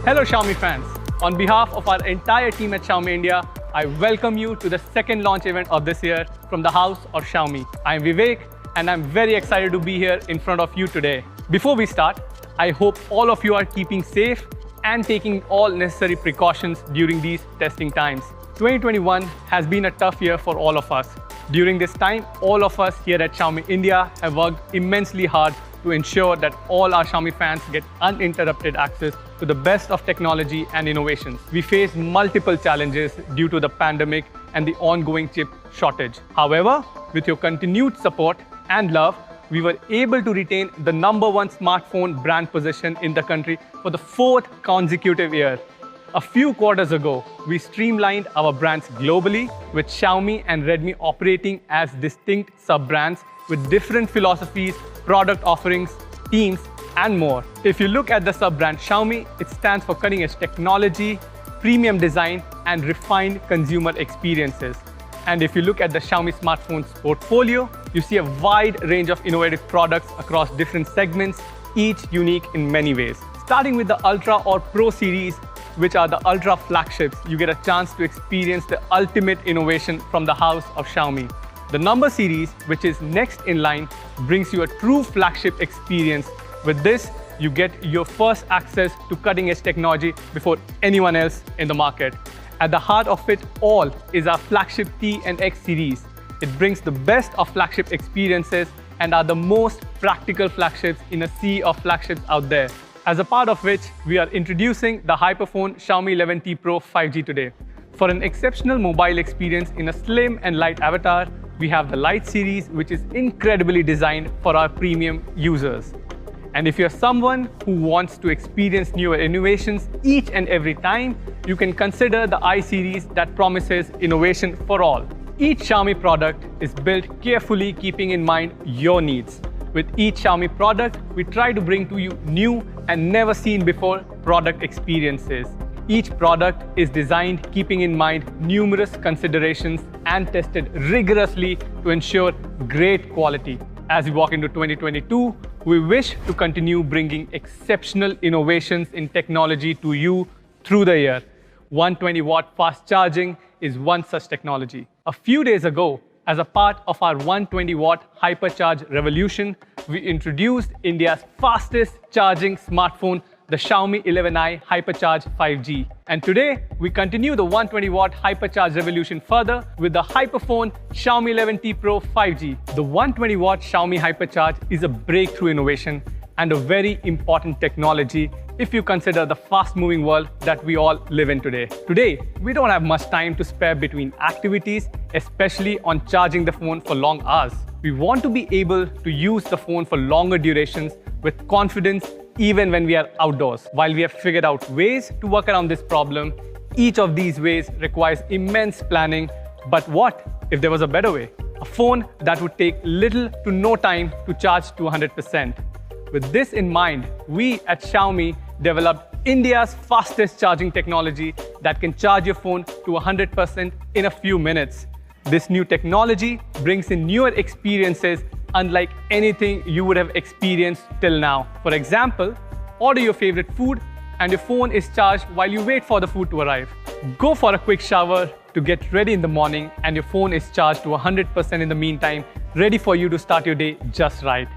Hello Xiaomi fans. On behalf of our entire team at Xiaomi India, I welcome you to the second launch event of this year from the house of Xiaomi. I am Vivek and I'm very excited to be here in front of you today. Before we start, I hope all of you are keeping safe and taking all necessary precautions during these testing times. 2021 has been a tough year for all of us. During this time, all of us here at Xiaomi India have worked immensely hard to ensure that all our Xiaomi fans get uninterrupted access to the best of technology and innovations. We faced multiple challenges due to the pandemic and the ongoing chip shortage. However, with your continued support and love, we were able to retain the #1 smartphone brand position in the country for the 4th consecutive year. A few quarters ago, we streamlined our brands globally, with Xiaomi and Redmi operating as distinct sub-brands with different philosophies, product offerings, teams, and more. If you look at the sub-brand Xiaomi, it stands for cutting-edge technology, premium design, and refined consumer experiences. And if you look at the Xiaomi smartphones portfolio, you see a wide range of innovative products across different segments, each unique in many ways. Starting with the Ultra or Pro series, which are the Ultra flagships, you get a chance to experience the ultimate innovation from the house of Xiaomi. The Number series, which is next in line, brings you a true flagship experience. With this, you get your first access to cutting-edge technology before anyone else in the market. At the heart of it all is our flagship T and X series. It brings the best of flagship experiences and are the most practical flagships in a sea of flagships out there. As a part of which, we are introducing the Hyperphone Xiaomi 11T Pro 5G today. For an exceptional mobile experience in a slim and light avatar, we have the Lite series, which is incredibly designed for our premium users. And if you're someone who wants to experience newer innovations each and every time, you can consider the I series that promises innovation for all. Each Xiaomi product is built carefully keeping in mind your needs. With each Xiaomi product, we try to bring to you new and never seen before product experiences. Each product is designed keeping in mind numerous considerations and tested rigorously to ensure great quality. As we walk into 2022, we wish to continue bringing exceptional innovations in technology to you through the year. 120-watt fast charging is one such technology. A few days ago, as a part of our 120-watt hypercharge revolution, we introduced India's fastest charging smartphone, the Xiaomi 11i Hypercharge 5G. And today, we continue the 120-watt hypercharge revolution further with the Hyperphone Xiaomi 11T Pro 5G. The 120-watt Xiaomi Hypercharge is a breakthrough innovation and a very important technology if you consider the fast-moving world that we all live in today. Today, we don't have much time to spare between activities, especially on charging the phone for long hours. We want to be able to use the phone for longer durations with confidence even when we are outdoors. While we have figured out ways to work around this problem, each of these ways requires immense planning. But what if there was a better way? A phone that would take little to no time to charge to 100%. With this in mind, we at Xiaomi developed India's fastest charging technology that can charge your phone to 100% in a few minutes. This new technology brings in newer experiences unlike anything you would have experienced till now. For example, order your favorite food and your phone is charged while you wait for the food to arrive. Go for a quick shower to get ready in the morning and your phone is charged to 100% in the meantime, ready for you to start your day just right.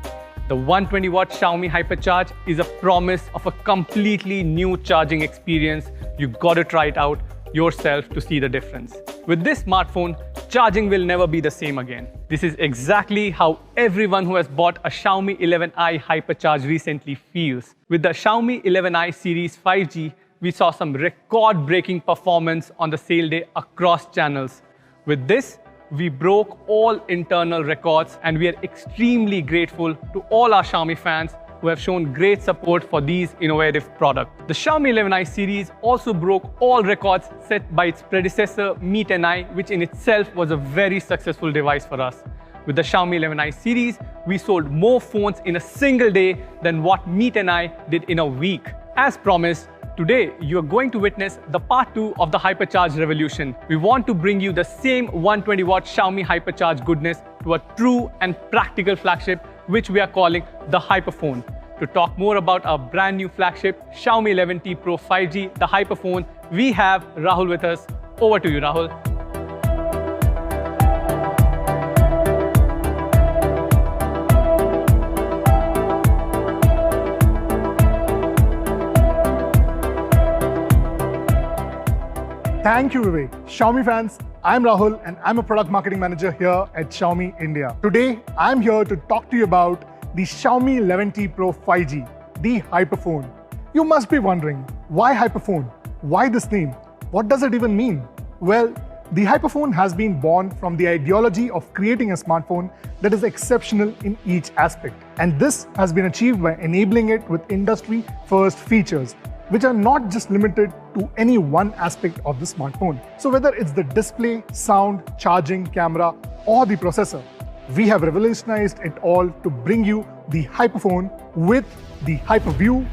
The 120-watt Xiaomi Hypercharge is a promise of a completely new charging experience. You've got to try it out yourself to see the difference. With this smartphone, charging will never be the same again. This is exactly how everyone who has bought a Xiaomi 11i Hypercharge recently feels. With the Xiaomi 11i series 5G, we saw some record-breaking performance on the sale day across channels. With this, we broke all internal records and we are extremely grateful to all our Xiaomi fans who have shown great support for these innovative products. The Xiaomi 11i series also broke all records set by its predecessor Mi 10i, which in itself was a very successful device for us. With the Xiaomi 11i series, we sold more phones in a single day than what Mi 10i did in a week. As promised, today you are going to witness the part 2 of the Hypercharge revolution. We want to bring you the same 120-watt Xiaomi Hypercharge goodness to a true and practical flagship, which we are calling the Hyperphone. to talk more about our brand new flagship Xiaomi 11T Pro 5G, the Hyperphone. We have Rahul with us. Over to you, Rahul. Thank you, Vivek. Xiaomi fans, I'm Rahul and I'm a product marketing manager here at Xiaomi India. Today, I'm here to talk to you about the Xiaomi 11T Pro 5G, the Hyperphone. You must be wondering, why Hyperphone? Why this name? What does it even mean? Well, the Hyperphone has been born from the ideology of creating a smartphone that is exceptional in each aspect. And this has been achieved by enabling it with industry-first features, which are not just limited to any one aspect of the smartphone. So whether it's the display, sound, charging, camera, or the processor, we have revolutionized it all to bring you the Hyperphone with the Hyperview,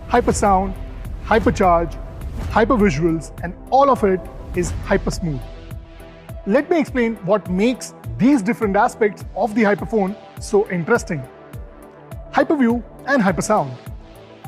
Hypersound, Hypercharge, Hypervisuals, and all of it is Hypersmooth. Let me explain what makes these different aspects of the Hyperphone so interesting. Hyperview and Hypersound.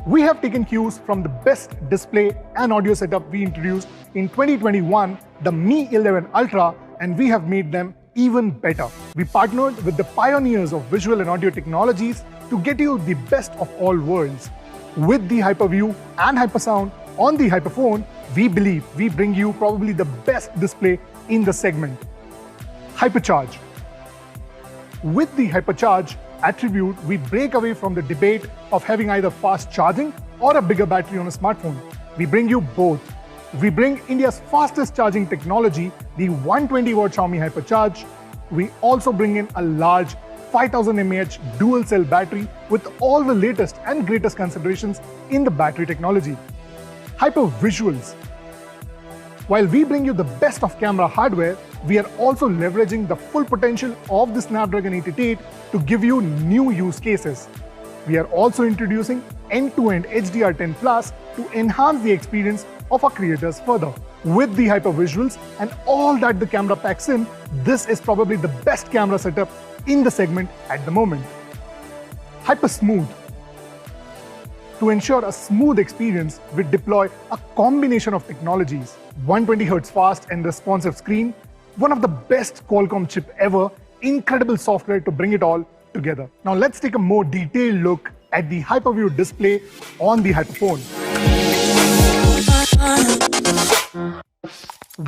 We have taken cues from the best display and audio setup we introduced in 2021, the Mi 11 Ultra, and we have made them even better. We partnered with the pioneers of visual and audio technologies to get you the best of all worlds. With the Hyperview and Hypersound on the Hyperphone, we believe we bring you probably the best display in the segment. Hypercharge. With the Hypercharge attribute, we break away from the debate of having either fast charging or a bigger battery on a smartphone. We bring you both. We bring India's fastest charging technology, the 120-watt Xiaomi Hypercharge. We also bring in a large 5000 mAh dual cell battery with all the latest and greatest considerations in the battery technology. Hypervisuals. While we bring you the best of camera hardware, we are also leveraging the full potential of the Snapdragon 888 to give you new use cases. We are also introducing end-to-end HDR10 Plus to enhance the experience of our creators further. With the Hypervisuals and all that the camera packs in, this is probably the best camera setup in the segment at the moment. Hypersmooth. To ensure a smooth experience, we deploy a combination of technologies. 120Hz fast and responsive screen, one of the best Qualcomm chip ever, incredible software to bring it all together. Now let's take a more detailed look at the Hyperview display on the Hyperphone.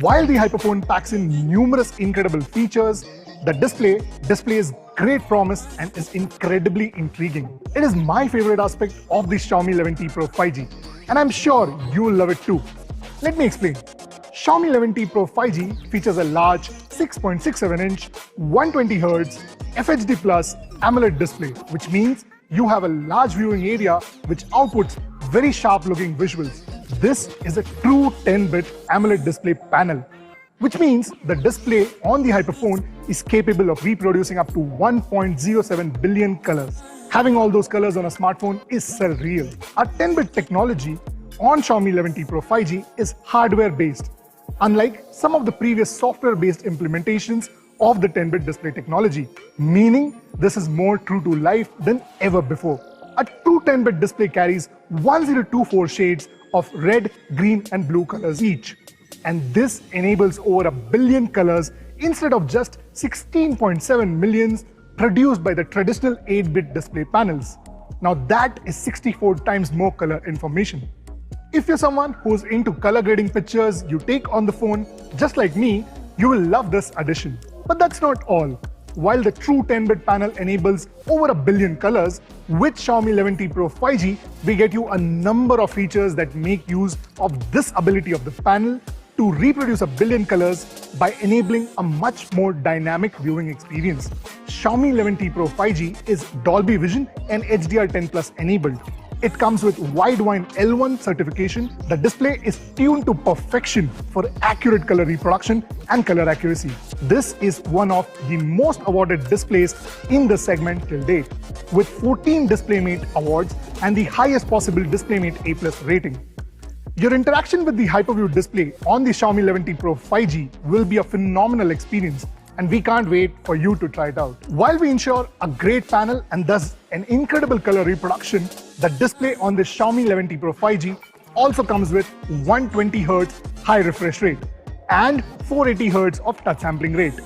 While the Hyperphone packs in numerous incredible features, the display displays great promise and is incredibly intriguing. It is my favorite aspect of the Xiaomi 11T Pro 5G, and I'm sure you will love it too. Let me explain. Xiaomi 11T Pro 5G features a large 6.67-inch 120Hz FHD Plus AMOLED display, which means you have a large viewing area which outputs very sharp-looking visuals. This is a true 10-bit AMOLED display panel, which means the display on the Hyperphone is capable of reproducing up to 1.07 billion colors. Having all those colors on a smartphone is surreal. Our 10-bit technology on Xiaomi 11T Pro 5G is hardware-based, unlike some of the previous software-based implementations of the 10-bit display technology, meaning this is more true to life than ever before. A true 10-bit display carries 1024 shades of red, green, and blue colors each. And this enables over a billion colors instead of just 16.7 millions produced by the traditional 8-bit display panels. Now that is 64 times more color information. If you're someone who's into color grading pictures you take on the phone, just like me, you will love this addition. But that's not all. While the true 10-bit panel enables over a billion colors, with Xiaomi 11T Pro 5G, we get you a number of features that make use of this ability of the panel to reproduce a billion colors by enabling a much more dynamic viewing experience. Xiaomi 11T Pro 5G is Dolby Vision and HDR10 Plus enabled. It comes with Widevine L1 certification. The display is tuned to perfection for accurate color reproduction and color accuracy. This is one of the most awarded displays in the segment till date, with 14 DisplayMate awards and the highest possible DisplayMate A+ rating. Your interaction with the Hyperview display on the Xiaomi 11T Pro 5G will be a phenomenal experience, and we can't wait for you to try it out. While we ensure a great panel and thus an incredible color reproduction, the display on the Xiaomi 11T Pro 5G also comes with 120Hz high refresh rate and 480Hz of touch sampling rate.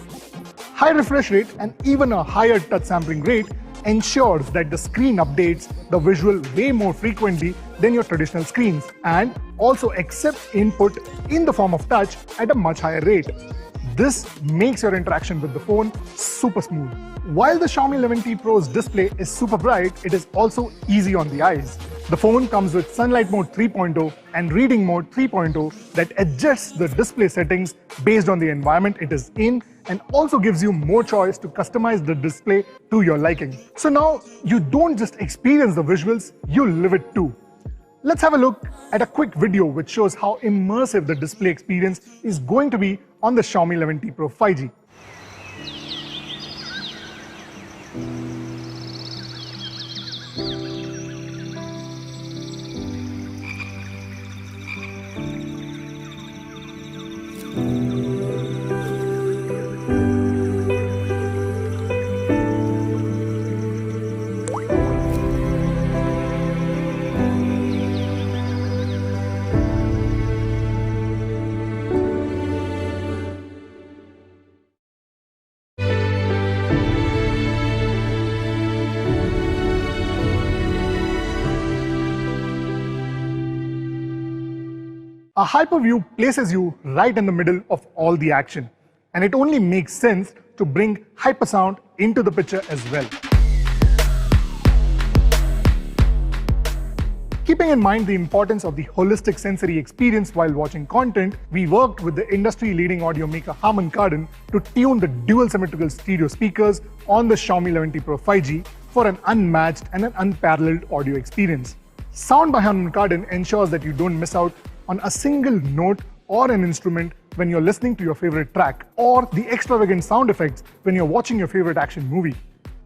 High refresh rate and even a higher touch sampling rate ensures that the screen updates the visual way more frequently than your traditional screens and also accepts input in the form of touch at a much higher rate. This makes your interaction with the phone super smooth. While the Xiaomi 11T Pro's display is super bright, it is also easy on the eyes. The phone comes with Sunlight Mode 3.0 and Reading Mode 3.0 that adjusts the display settings based on the environment it is in and also gives you more choice to customize the display to your liking. So now you don't just experience the visuals, you live it too. Let's have a look at a quick video which shows how immersive the display experience is going to be on the Xiaomi 11T Pro 5G. A hyperview places you right in the middle of all the action, and it only makes sense to bring hypersound into the picture as well. Keeping in mind the importance of the holistic sensory experience while watching content, we worked with the industry-leading audio maker Harman Kardon to tune the dual symmetrical stereo speakers on the Xiaomi 11T Pro 5G for an unmatched and an unparalleled audio experience. Sound by Harman Kardon ensures that you don't miss out on a single note or an instrument when you're listening to your favorite track, or the extravagant sound effects when you're watching your favorite action movie.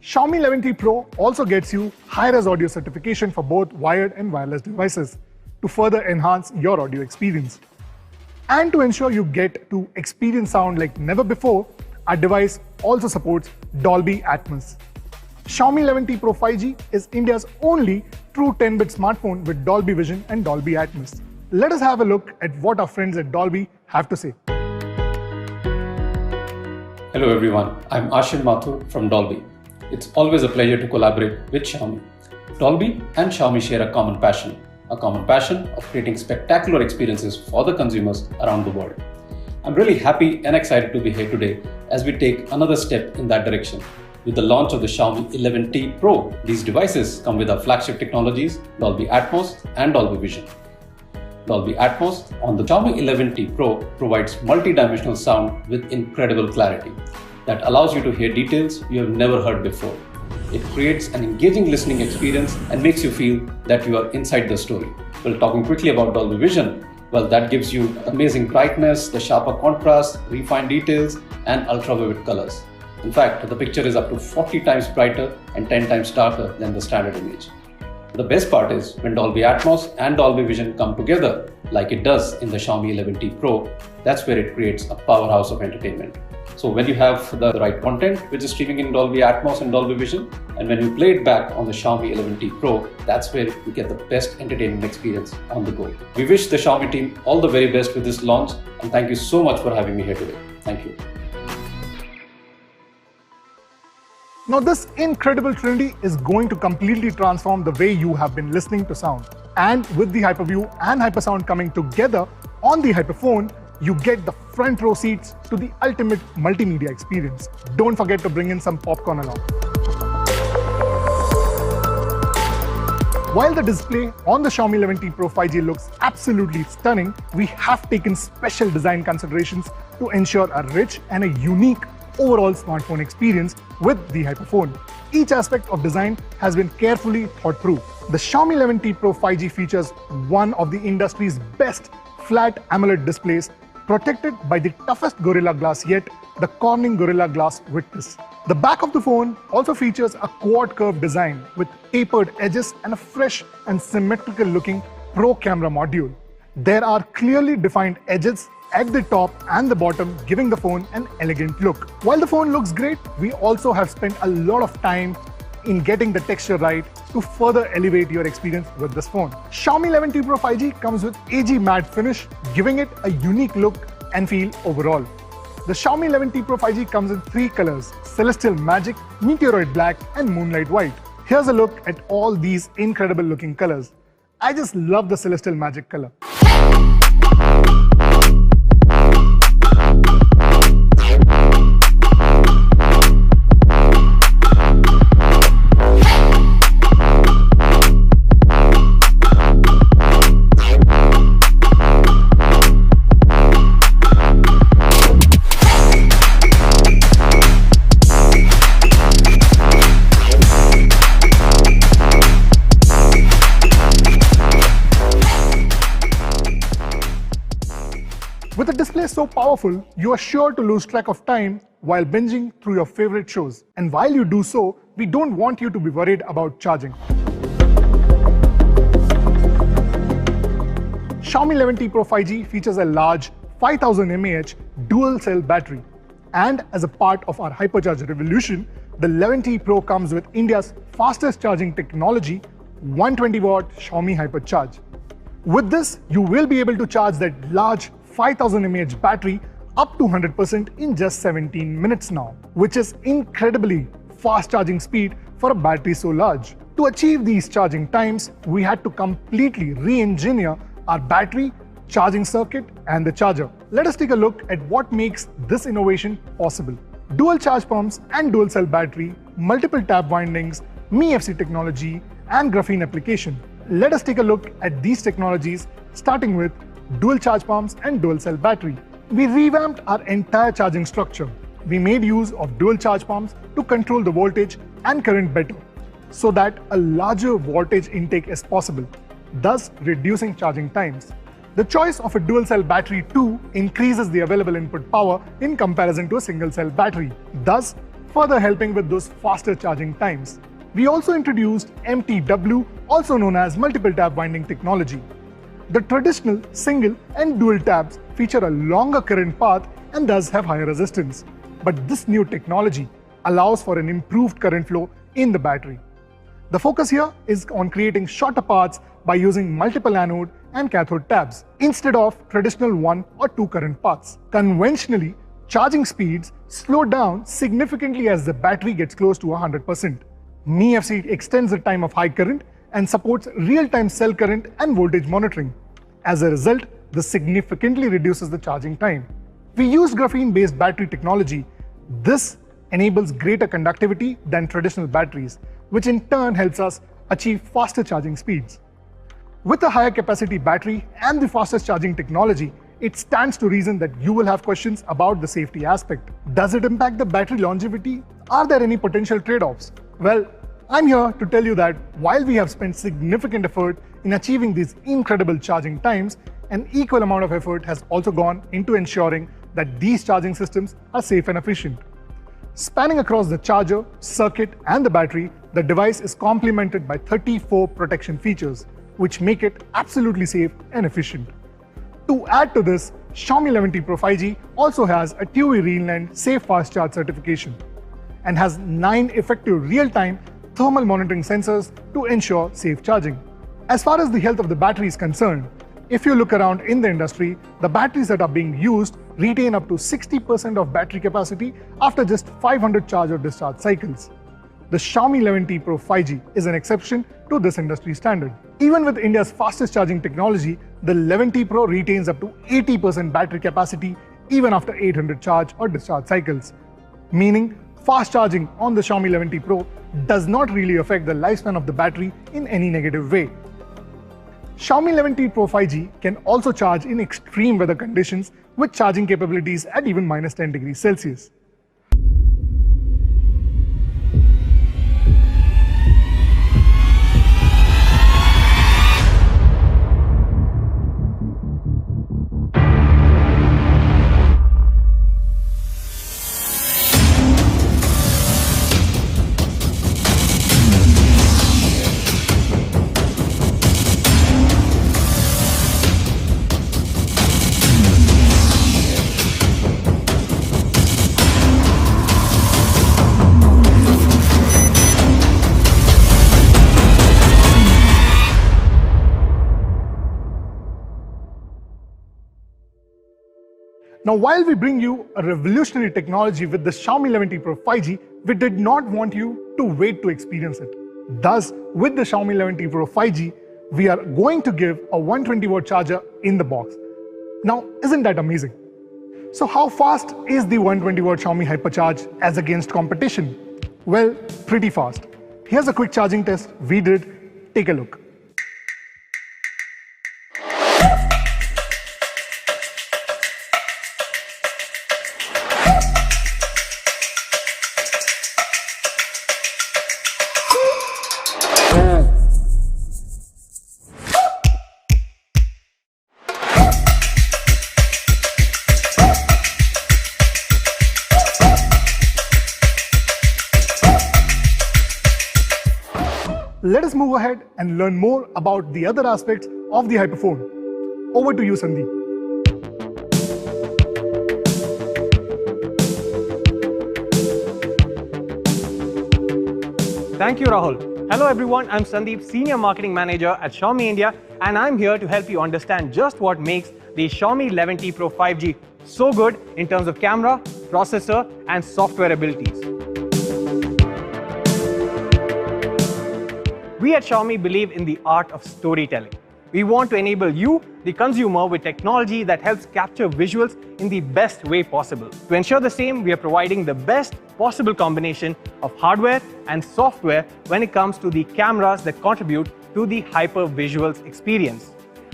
Xiaomi 11T Pro also gets you high-res audio certification for both wired and wireless devices to further enhance your audio experience. And to ensure you get to experience sound like never before, our device also supports Dolby Atmos. Xiaomi 11T Pro 5G is India's only true 10-bit smartphone with Dolby Vision and Dolby Atmos. Let us have a look at what our friends at Dolby have to say. Hello everyone, I'm Ashin Mathur from Dolby. It's always a pleasure to collaborate with Xiaomi. Dolby and Xiaomi share a common passion of creating spectacular experiences for the consumers around the world. I'm really happy and excited to be here today as we take another step in that direction. With the launch of the Xiaomi 11T Pro, these devices come with our flagship technologies, Dolby Atmos and Dolby Vision. Dolby Atmos on the Xiaomi 11T Pro provides multi-dimensional sound with incredible clarity that allows you to hear details you have never heard before. It creates an engaging listening experience and makes you feel that you are inside the story. Well, talking quickly about Dolby Vision, well, that gives you amazing brightness, the sharper contrast, refined details, and ultra-vivid colors. In fact, the picture is up to 40 times brighter and 10 times darker than the standard image. The best part is when Dolby Atmos and Dolby Vision come together, like it does in the Xiaomi 11T Pro, that's where it creates a powerhouse of entertainment. So when you have the right content, which is streaming in Dolby Atmos and Dolby Vision, and when you play it back on the Xiaomi 11T Pro, that's where you get the best entertainment experience on the go. We wish the Xiaomi team all the very best with this launch, and thank you so much for having me here today. Thank you. Now this incredible trinity is going to completely transform the way you have been listening to sound. And with the Hyperview and Hypersound coming together on the Hyperphone, you get the front row seats to the ultimate multimedia experience. Don't forget to bring in some popcorn along. While the display on the Xiaomi 11T Pro 5G looks absolutely stunning, we have taken special design considerations to ensure a rich and a unique overall smartphone experience with the Hyperphone. Each aspect of design has been carefully thought through. The Xiaomi 11T Pro 5G features one of the industry's best flat AMOLED displays, protected by the toughest Gorilla Glass yet, the Corning Gorilla Glass Victus. The back of the phone also features a quad curve design with tapered edges and a fresh and symmetrical looking Pro camera module. There are clearly defined edges at the top and the bottom, giving the phone an elegant look. While the phone looks great, we also have spent a lot of time in getting the texture right to further elevate your experience with this phone. Xiaomi 11T Pro 5G comes with AG matte finish, giving it a unique look and feel overall. The Xiaomi 11T Pro 5G comes in 3 colors: Celestial Magic, Meteoroid Black and Moonlight White. Here's a look at all these incredible looking colors. I just love the Celestial Magic color. With a display so powerful, you are sure to lose track of time while binging through your favorite shows. And while you do so, we don't want you to be worried about charging. Xiaomi 11T Pro 5G features a large 5000 mAh dual-cell battery. And as a part of our hypercharge revolution, the 11T Pro comes with India's fastest charging technology, 120-watt Xiaomi Hypercharge. With this, you will be able to charge that large 5000 mAh battery up to 100% in just 17 minutes now, which is incredibly fast charging speed for a battery so large. To achieve these charging times, we had to completely re-engineer our battery, charging circuit and the charger. Let us take a look at what makes this innovation possible. Dual charge pumps and dual cell battery, multiple tap windings, MeFC technology and graphene application. Let us take a look at these technologies, starting with dual charge pumps and dual cell battery. We revamped our entire charging structure. We made use of dual charge pumps to control the voltage and current better, so that a larger voltage intake is possible, thus reducing charging times. The choice of a dual cell battery too increases the available input power in comparison to a single cell battery, thus further helping with those faster charging times. We also introduced MTW, also known as multiple tap winding technology. The traditional single and dual taps feature a longer current path and thus have higher resistance. But this new technology allows for an improved current flow in the battery. The focus here is on creating shorter paths by using multiple anode and cathode tabs instead of traditional 1 or 2 current paths. Conventionally, charging speeds slow down significantly as the battery gets close to 100%. MeFC extends the time of high current and supports real-time cell current and voltage monitoring. As a result, this significantly reduces the charging time. We use graphene-based battery technology. This enables greater conductivity than traditional batteries, which in turn helps us achieve faster charging speeds. With a higher capacity battery and the fastest charging technology, it stands to reason that you will have questions about the safety aspect. Does it impact the battery longevity? Are there any potential trade-offs? Well, I'm here to tell you that while we have spent significant effort in achieving these incredible charging times, an equal amount of effort has also gone into ensuring that these charging systems are safe and efficient. Spanning across the charger, circuit, and the battery, the device is complemented by 34 protection features, which make it absolutely safe and efficient. To add to this, Xiaomi 11T Pro 5G also has a TÜV Rheinland Safe Fast Charge certification and has 9 effective real-time thermal monitoring sensors to ensure safe charging. As far as the health of the battery is concerned, if you look around in the industry, the batteries that are being used retain up to 60% of battery capacity after just 500 charge or discharge cycles. The Xiaomi 11T Pro 5G is an exception to this industry standard. Even with India's fastest charging technology, the 11T Pro retains up to 80% battery capacity even after 800 charge or discharge cycles, meaning fast charging on the Xiaomi 11T Pro does not really affect the lifespan of the battery in any negative way. Xiaomi 11T Pro 5G can also charge in extreme weather conditions with charging capabilities at even -10 degrees Celsius. Now, while we bring you a revolutionary technology with the Xiaomi 11T Pro 5G, we did not want you to wait to experience it. Thus, with the Xiaomi 11T Pro 5G, we are going to give a 120-watt charger in the box. Now, isn't that amazing? So how fast is the 120-watt Xiaomi Hypercharge as against competition? Well, pretty fast. Here's a quick charging test we did. Take a look. Let us move ahead and learn more about the other aspects of the Hyperphone. Over to you, Sandeep. Thank you, Rahul. Hello everyone, I'm Sandeep, Senior Marketing Manager at Xiaomi India, and I'm here to help you understand just what makes the Xiaomi 11T Pro 5G so good in terms of camera, processor, and software abilities. We at Xiaomi believe in the art of storytelling. We want to enable you, the consumer, with technology that helps capture visuals in the best way possible. To ensure the same, we are providing the best possible combination of hardware and software when it comes to the cameras that contribute to the hyper visuals experience.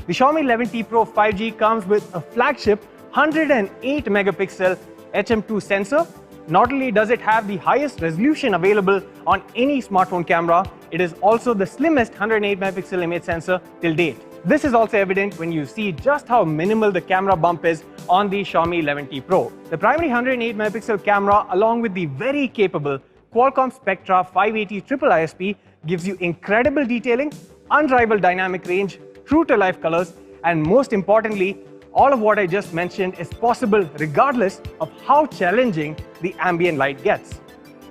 The Xiaomi 11T Pro 5G comes with a flagship 108 megapixel HM2 sensor. Not only does it have the highest resolution available on any smartphone camera, it is also the slimmest 108 megapixel image sensor till date. This is also evident when you see just how minimal the camera bump is on the Xiaomi 11T Pro. The primary 108 megapixel camera, along with the very capable Qualcomm Spectra 580 triple ISP, gives you incredible detailing, unrivaled dynamic range, true to life colors, and most importantly, all of what I just mentioned is possible regardless of how challenging the ambient light gets.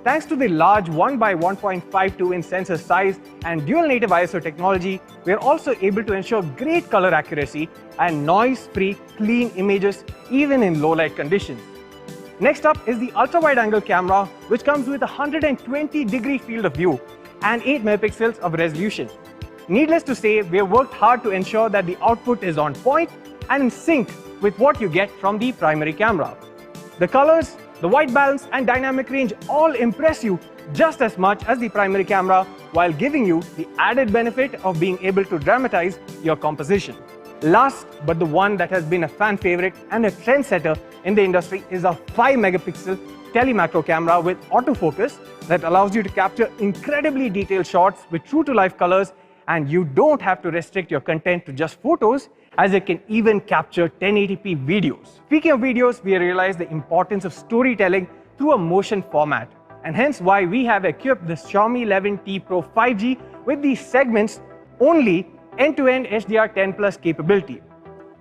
Thanks to the large 1x1.52-inch sensor size and dual native ISO technology, we are also able to ensure great color accuracy and noise-free, clean images even in low-light conditions. Next up is the ultra-wide-angle camera, which comes with a 120-degree field of view and 8 megapixels of resolution. Needless to say, we have worked hard to ensure that the output is on point and in sync with what you get from the primary camera. The colors, the white balance and dynamic range all impress you just as much as the primary camera, while giving you the added benefit of being able to dramatize your composition. Last, but the one that has been a fan favorite and a trendsetter in the industry, is a 5 megapixel tele-macro camera with autofocus that allows you to capture incredibly detailed shots with true to life colors, and you don't have to restrict your content to just photos, as it can even capture 1080p videos. Speaking of videos, we realize the importance of storytelling through a motion format, and hence why we have equipped the Xiaomi 11T Pro 5G with these segments only end-to-end HDR10 Plus capability.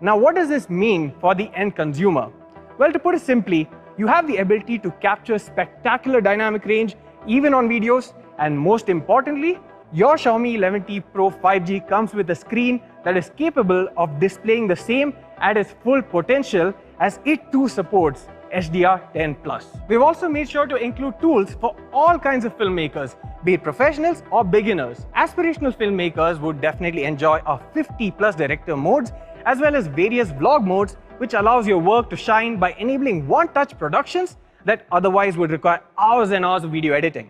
Now, what does this mean for the end consumer? Well, to put it simply, you have the ability to capture spectacular dynamic range even on videos, and most importantly, your Xiaomi 11T Pro 5G comes with a screen that is capable of displaying the same at its full potential, as it too supports HDR10+. We've also made sure to include tools for all kinds of filmmakers, be it professionals or beginners. Aspirational filmmakers would definitely enjoy our 50+ director modes, as well as various vlog modes, which allows your work to shine by enabling one-touch productions that otherwise would require hours and hours of video editing.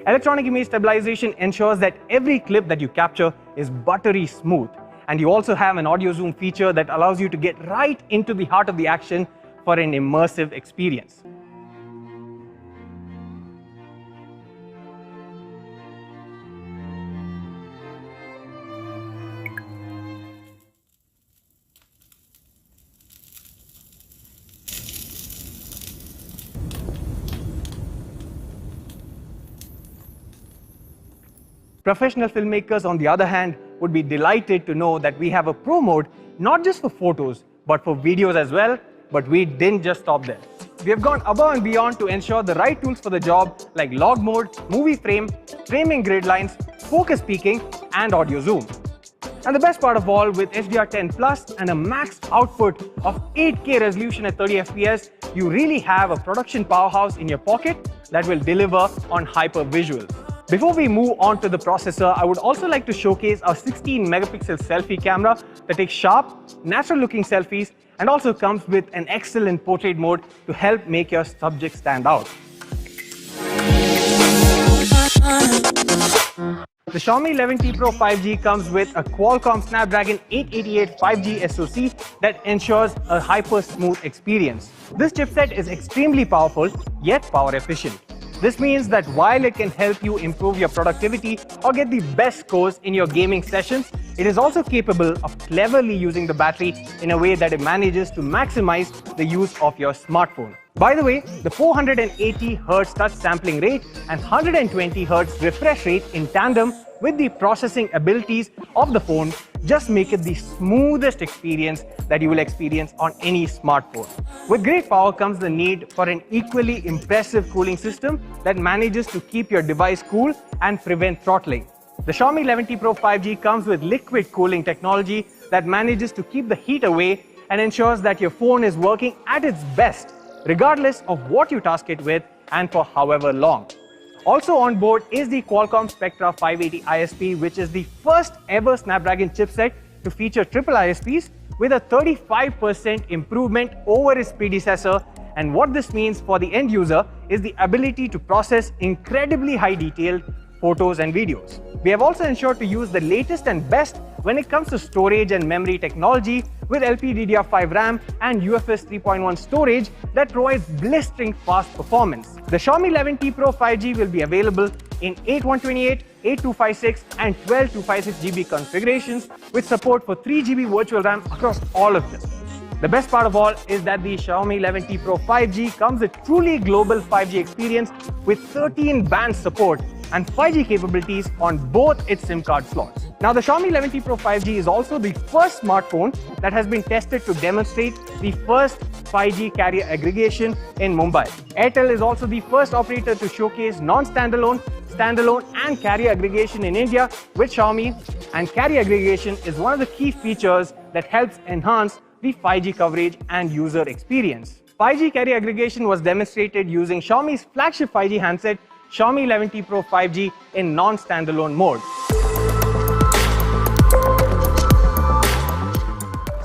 Electronic image stabilization ensures that every clip that you capture is buttery smooth. And you also have an audio zoom feature that allows you to get right into the heart of the action for an immersive experience. Professional filmmakers, on the other hand, would be delighted to know that we have a pro mode not just for photos, but for videos as well. But we didn't just stop there. We have gone above and beyond to ensure the right tools for the job, like log mode, movie frame, framing grid lines, focus peaking, and audio zoom. And the best part of all, with HDR10 Plus and a max output of 8K resolution at 30 FPS, you really have a production powerhouse in your pocket that will deliver on hyper visuals. Before we move on to the processor, I would also like to showcase our 16 megapixel selfie camera that takes sharp, natural looking selfies and also comes with an excellent portrait mode to help make your subject stand out. The Xiaomi 11T Pro 5G comes with a Qualcomm Snapdragon 888 5G SoC that ensures a hyper smooth experience. This chipset is extremely powerful yet power efficient. This means that while it can help you improve your productivity or get the best scores in your gaming sessions, it is also capable of cleverly using the battery in a way that it manages to maximize the use of your smartphone. By the way, the 480 Hz touch sampling rate and 120 Hz refresh rate in tandem with the processing abilities of the phone just make it the smoothest experience that you will experience on any smartphone. With great power comes the need for an equally impressive cooling system that manages to keep your device cool and prevent throttling. The Xiaomi 11T Pro 5G comes with liquid cooling technology that manages to keep the heat away and ensures that your phone is working at its best, regardless of what you task it with and for however long. Also on board is the Qualcomm Spectra 580 ISP, which is the first ever Snapdragon chipset to feature triple ISPs with a 35% improvement over its predecessor. And what this means for the end user is the ability to process incredibly high detailed photos and videos. We have also ensured to use the latest and best when it comes to storage and memory technology with LPDDR5 RAM and UFS 3.1 storage that provides blistering fast performance. The Xiaomi 11T Pro 5G will be available in 8128, 8256 and 12256 GB configurations with support for 3 GB virtual RAM across all of them. The best part of all is that the Xiaomi 11T Pro 5G comes with truly global 5G experience with 13 band support and 5G capabilities on both its SIM card slots. Now, the Xiaomi 11T Pro 5G is also the first smartphone that has been tested to demonstrate the first 5G carrier aggregation in Mumbai. Airtel is also the first operator to showcase non-standalone, standalone and carrier aggregation in India with Xiaomi, and carrier aggregation is one of the key features that helps enhance the 5G coverage and user experience. 5G carrier aggregation was demonstrated using Xiaomi's flagship 5G handset, Xiaomi 11T Pro 5G in non-standalone mode.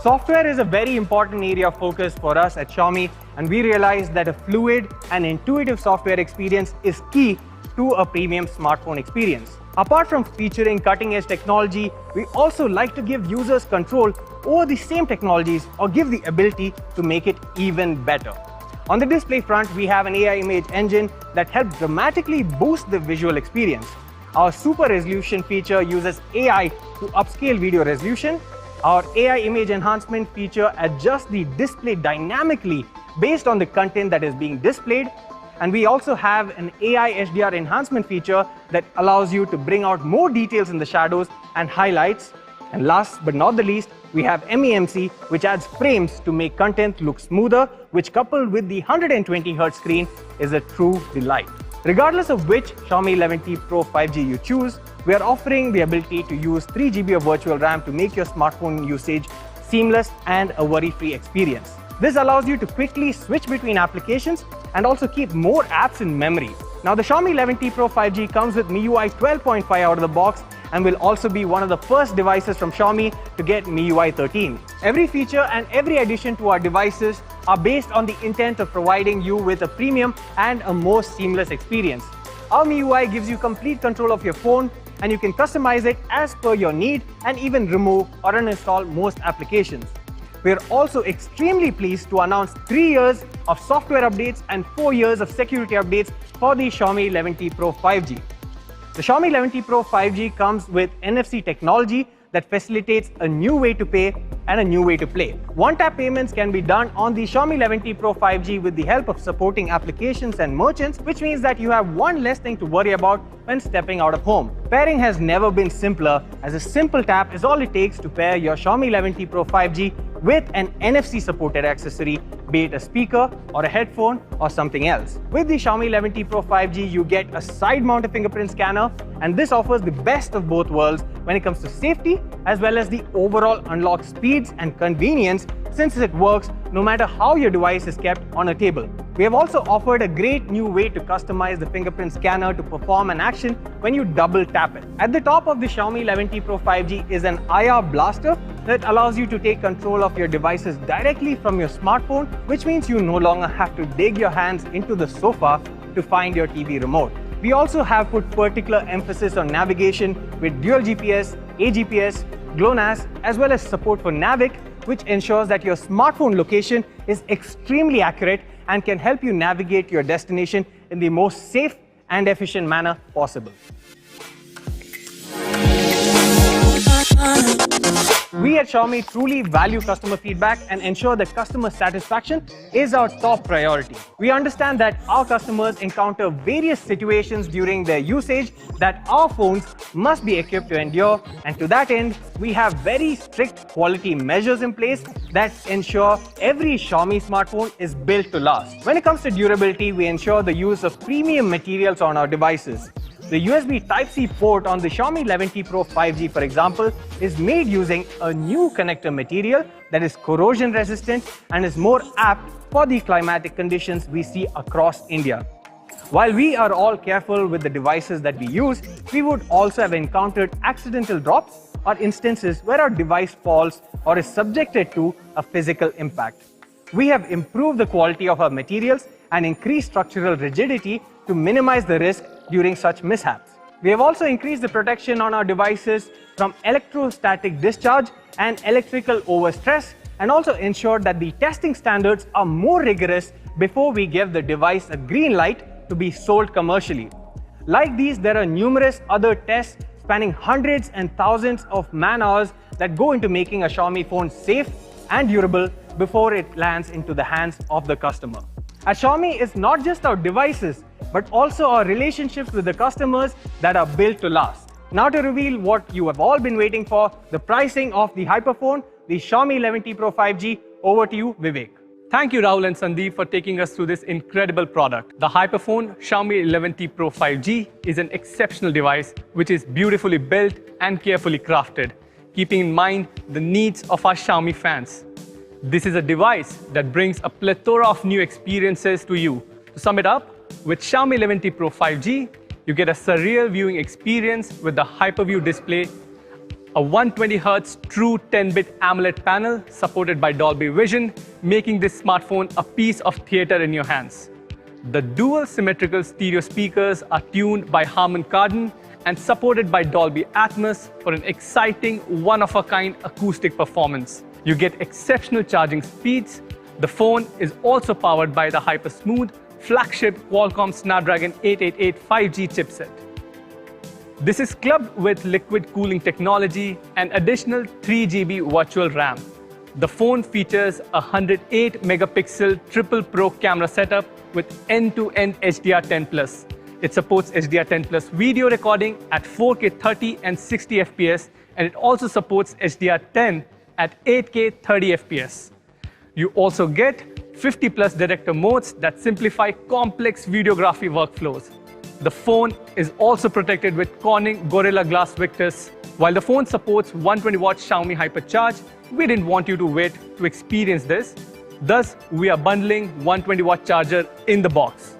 Software is a very important area of focus for us at Xiaomi, and we realized that a fluid and intuitive software experience is key to a premium smartphone experience. Apart from featuring cutting-edge technology, we also like to give users control over the same technologies or give the ability to make it even better. On the display front, we have an AI image engine that helps dramatically boost the visual experience. Our super resolution feature uses AI to upscale video resolution. Our AI image enhancement feature adjusts the display dynamically based on the content that is being displayed. And we also have an AI HDR enhancement feature that allows you to bring out more details in the shadows and highlights. And last but not the least, we have MEMC, which adds frames to make content look smoother, which coupled with the 120 Hz screen is a true delight. Regardless of which Xiaomi 11T Pro 5G you choose, we are offering the ability to use 3 GB of virtual RAM to make your smartphone usage seamless and a worry-free experience. This allows you to quickly switch between applications and also keep more apps in memory. Now, the Xiaomi 11T Pro 5G comes with MIUI 12.5 out of the box and will also be one of the first devices from Xiaomi to get MIUI 13. Every feature and every addition to our devices are based on the intent of providing you with a premium and a more seamless experience. Our MIUI gives you complete control of your phone, and you can customize it as per your need and even remove or uninstall most applications. We are also extremely pleased to announce 3 years of software updates and 4 years of security updates for the Xiaomi 11T Pro 5G. The Xiaomi 11T Pro 5G comes with NFC technology that facilitates a new way to pay and a new way to play. One-tap payments can be done on the Xiaomi 11T Pro 5G with the help of supporting applications and merchants, which means that you have one less thing to worry about when stepping out of home. Pairing has never been simpler, as a simple tap is all it takes to pair your Xiaomi 11T Pro 5G with an NFC-supported accessory, be it a speaker or a headphone or something else. With the Xiaomi 11T Pro 5G, you get a side-mounted fingerprint scanner, and this offers the best of both worlds when it comes to safety as well as the overall unlock speeds and convenience, since it works no matter how your device is kept on a table. We have also offered a great new way to customize the fingerprint scanner to perform an action when you double tap it. At the top of the Xiaomi 11T Pro 5G is an IR blaster that allows you to take control of your devices directly from your smartphone, which means you no longer have to dig your hands into the sofa to find your TV remote. We also have put particular emphasis on navigation with dual GPS, AGPS, GLONASS, as well as support for Navic, which ensures that your smartphone location is extremely accurate and can help you navigate your destination in the most safe and efficient manner possible. We at Xiaomi truly value customer feedback and ensure that customer satisfaction is our top priority. We understand that our customers encounter various situations during their usage that our phones must be equipped to endure, and to that end, we have very strict quality measures in place that ensure every Xiaomi smartphone is built to last. When it comes to durability, we ensure the use of premium materials on our devices. The USB Type-C port on the Xiaomi 11T Pro 5G, for example, is made using a new connector material that is corrosion resistant and is more apt for the climatic conditions we see across India. While we are all careful with the devices that we use, we would also have encountered accidental drops or instances where our device falls or is subjected to a physical impact. We have improved the quality of our materials and increased structural rigidity to minimize the risk during such mishaps. We have also increased the protection on our devices from electrostatic discharge and electrical overstress, and also ensured that the testing standards are more rigorous before we give the device a green light to be sold commercially. Like these, there are numerous other tests spanning hundreds and thousands of man-hours that go into making a Xiaomi phone safe and durable before it lands into the hands of the customer. At Xiaomi, it's not just our devices, but also our relationships with the customers that are built to last. Now to reveal what you have all been waiting for, the pricing of the Hyperphone, the Xiaomi 11T Pro 5G, over to you, Vivek. Thank you, Rahul and Sandeep, for taking us through this incredible product. The Hyperphone Xiaomi 11T Pro 5G is an exceptional device which is beautifully built and carefully crafted, keeping in mind the needs of our Xiaomi fans. This is a device that brings a plethora of new experiences to you. To sum it up, with Xiaomi 11T Pro 5G, you get a surreal viewing experience with the Hyperview display, a 120Hz true 10-bit AMOLED panel supported by Dolby Vision, making this smartphone a piece of theater in your hands. The dual symmetrical stereo speakers are tuned by Harman Kardon and supported by Dolby Atmos for an exciting, one-of-a-kind acoustic performance. You get exceptional charging speeds. The phone is also powered by the hyper-smooth flagship Qualcomm Snapdragon 888 5G chipset. This is clubbed with liquid cooling technology and additional 3 GB virtual RAM. The phone features a 108-megapixel triple pro camera setup with end-to-end HDR10+. It supports HDR10+ video recording at 4K 30 and 60 FPS, and it also supports HDR10 at 8K 30 FPS. You also get 50+ director modes that simplify complex videography workflows. The phone is also protected with Corning Gorilla Glass Victus. While the phone supports 120-watt Xiaomi Hypercharge, we didn't want you to wait to experience this. Thus, we are bundling 120-watt charger in the box.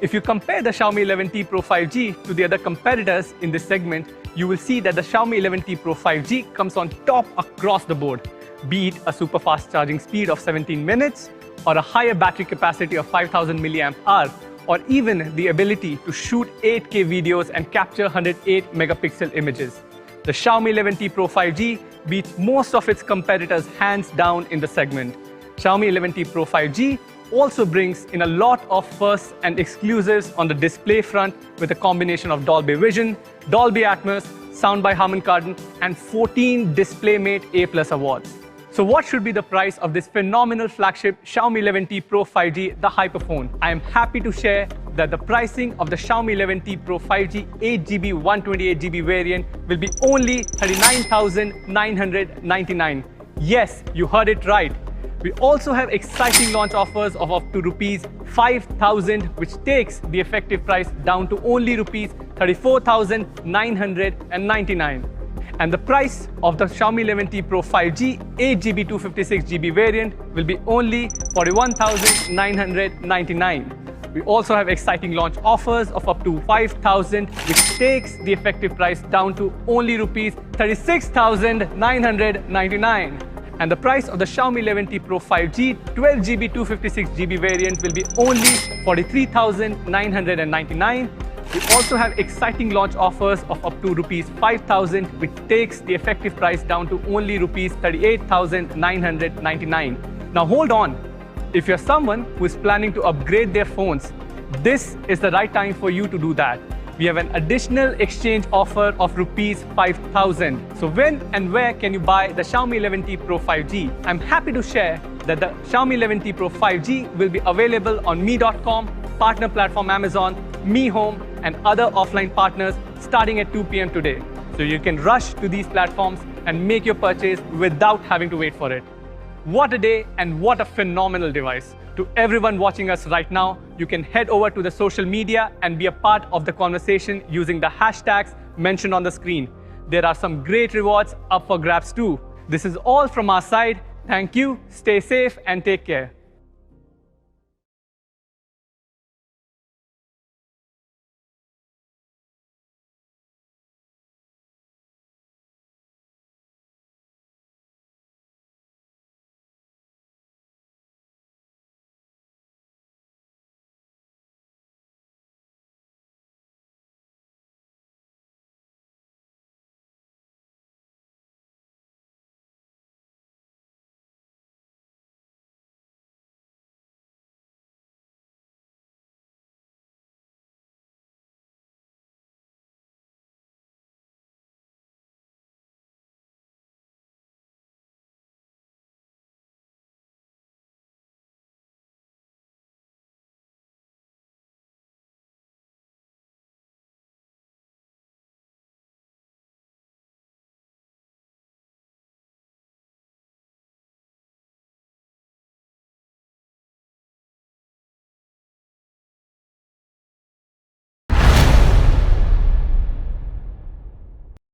If you compare the Xiaomi 11T Pro 5G to the other competitors in this segment, you will see that the Xiaomi 11T Pro 5G comes on top across the board, be it a super fast charging speed of 17 minutes or a higher battery capacity of 5000 mAh, or even the ability to shoot 8K videos and capture 108 megapixel images. The Xiaomi 11T Pro 5G beats most of its competitors hands down in the segment. Xiaomi 11T Pro 5G also brings in a lot of firsts and exclusives on the display front with a combination of Dolby Vision, Dolby Atmos, Sound by Harman Kardon, and 14 DisplayMate A+ awards. So what should be the price of this phenomenal flagship Xiaomi 11T Pro 5G, the Hyperphone? I am happy to share that the pricing of the Xiaomi 11T Pro 5G 8GB 128GB variant will be only 39,999. Yes, you heard it right. We also have exciting launch offers of up to rupees 5,000, which takes the effective price down to only rupees 34,999. And the price of the Xiaomi 11T Pro 5G 8GB 256GB variant will be only 41,999. We also have exciting launch offers of up to 5,000, which takes the effective price down to only rupees 36,999. And the price of the Xiaomi 11T Pro 5G 12GB 256GB variant will be only 43,999. We also have exciting launch offers of up to rupees 5,000, which takes the effective price down to only rupees 38,999. Now hold on. If you're someone who is planning to upgrade their phones, this is the right time for you to do that. We have an additional exchange offer of rupees 5,000. So when and where can you buy the Xiaomi 11T Pro 5G? I'm happy to share that the Xiaomi 11T Pro 5G will be available on mi.com, partner platform Amazon, Mi Home, and other offline partners starting at 2 p.m. today. So you can rush to these platforms and make your purchase without having to wait for it. What a day and what a phenomenal device. To everyone watching us right now, you can head over to the social media and be a part of the conversation using the hashtags mentioned on the screen. There are some great rewards up for grabs too. This is all from our side. Thank you, stay safe and take care.